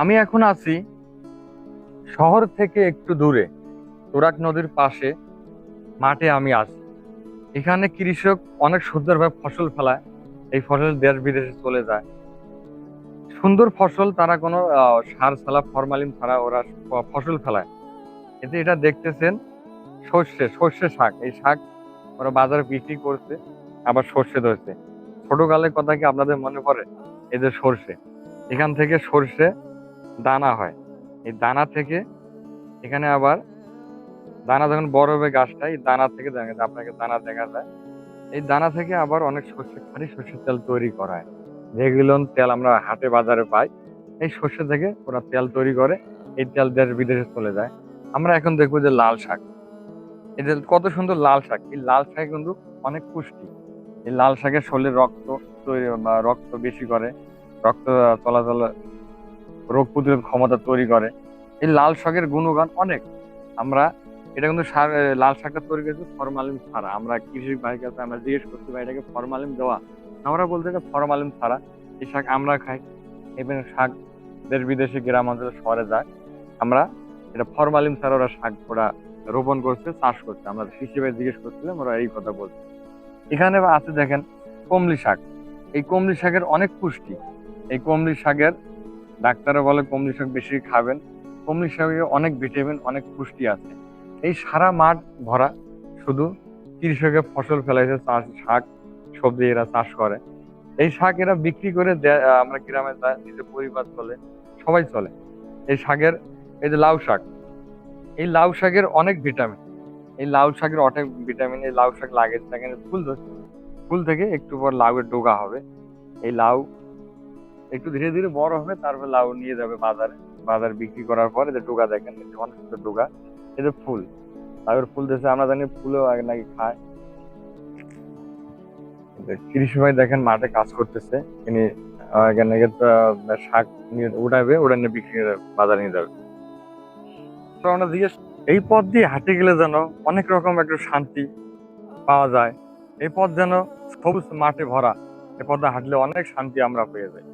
আমি এখন আছি শহর থেকে একটু দূরে, তুরাগ নদীর পাশে মাঠে আমি আছি। এখানে কৃষক অনেক সুন্দরভাবে ফসল ফলায়। এই ফসল দেশ বিদেশে চলে যায়। সুন্দর ফসল, তারা কোনো সার ছাড়া, ফরমালিন ছাড়া ওরা ফসল ফলায়। কিন্তু এটা দেখতেছেন সর্ষে শাক। এই শাক ওরা বাজারে বিক্রি করছে, আবার সর্ষে ধরছে। ছোটকালের কথা কি আপনাদের মনে পড়ে? এই যে সর্ষে, এখান থেকে সর্ষে দানা হয়। এই দানা থেকে এখানে আবার দানা যখন বড় হবে গাছটা, এই দানা থেকে আপনাকে দানা দেখা যায়। এই দানা থেকে আবার অনেক খাঁটি সর্ষের তেল তৈরি করা হয়। যেগুলো তেল আমরা হাটে বাজারে পাই, এই সর্ষে থেকে ওরা তেল তৈরি করে। এই তেল দেশ বিদেশে চলে যায়। আমরা এখন দেখবো যে লাল শাক। এই যে কত সুন্দর লাল শাক, এই লাল শাক কিন্তু অনেক পুষ্টি। এই লাল শাকের শরীরে রক্ত তৈরি বা রক্ত বেশি করে, রক্ত চলাচল, রোগ প্রতিরোধ ক্ষমতা তৈরি করে। এই লাল শাকের গুণগান অনেক। আমরা এটা কিন্তু লাল শাকটা তৈরি করেছি ফরমালিন ছাড়া। আমরা কৃষি ভাইয়ের কাছে আমরা জিজ্ঞেস করছি, ভাই এটাকে ফরমালিন দেওয়া? আমরা বলতে এটা ফরমালিন ছাড়া। এই শাক আমরা খাই, এবং শাক দেশ বিদেশে, গ্রাম অঞ্চলে, শহরে যায়। আমরা এটা ফরমালিন ছাড়া ওরা শাক ওরা রোপণ করছে, চাষ করছে। আমরা কৃষি ভাই জিজ্ঞেস করছিলাম, ওরা এই কথা বলছে। এখানে আছে দেখেন কমলি শাক। এই কমলি শাকের অনেক পুষ্টি। এই কমলি শাকের ডাক্তাররা বলে কমলি শাক বেশি খাবেন। কমলি শাকে অনেক ভিটামিন, অনেক পুষ্টি আছে। এই সারা মাঠ ভরা শুধু কৃষকের ফসল ফেলাইছে, চাষ শাক সবজি এরা চাষ করে। এই শাক এরা বিক্রি করে আমরা গ্রামে যাই, নিজের পরিবার চলে, সবাই চলে। এই শাকের, এই যে লাউ শাক, এই লাউ শাকের অনেক ভিটামিন। এই লাউ শাকের অনেক ভিটামিন। এই লাউ শাক দেখেন ফুল ধরছে, ফুল থেকে একটু পর লাউয়ের ডোগা হবে। এই লাউ একটু ধীরে ধীরে বড় হবে, তারপর লাউ নিয়ে যাবে বাজারে। বাজার বিক্রি করার পরে যে ডোগা দেখেন, এই যে অনেক সুন্দর ডোগা। এই যে ফুল, লাউয়ের ফুল দিয়েছে, আমরা জানি ফুলও আগে নাকি খায়। কৃষি ভাই দেখেন মাঠে কাজ করতেছে। তিনি এখানে শাক নিয়ে উঠাবে, ওটা নিয়ে বিক্রি করে বাজারে নিয়ে যাবে। তো আমরা জিজ্ঞেস, এই পথ দিয়ে হাঁটে গেলে যেন অনেক রকম একটা শান্তি পাওয়া যায়। এই পথ যেন সবুজ মাঠে ভরা। এই পথে হাঁটলে অনেক শান্তি আমরা পেয়ে যাই।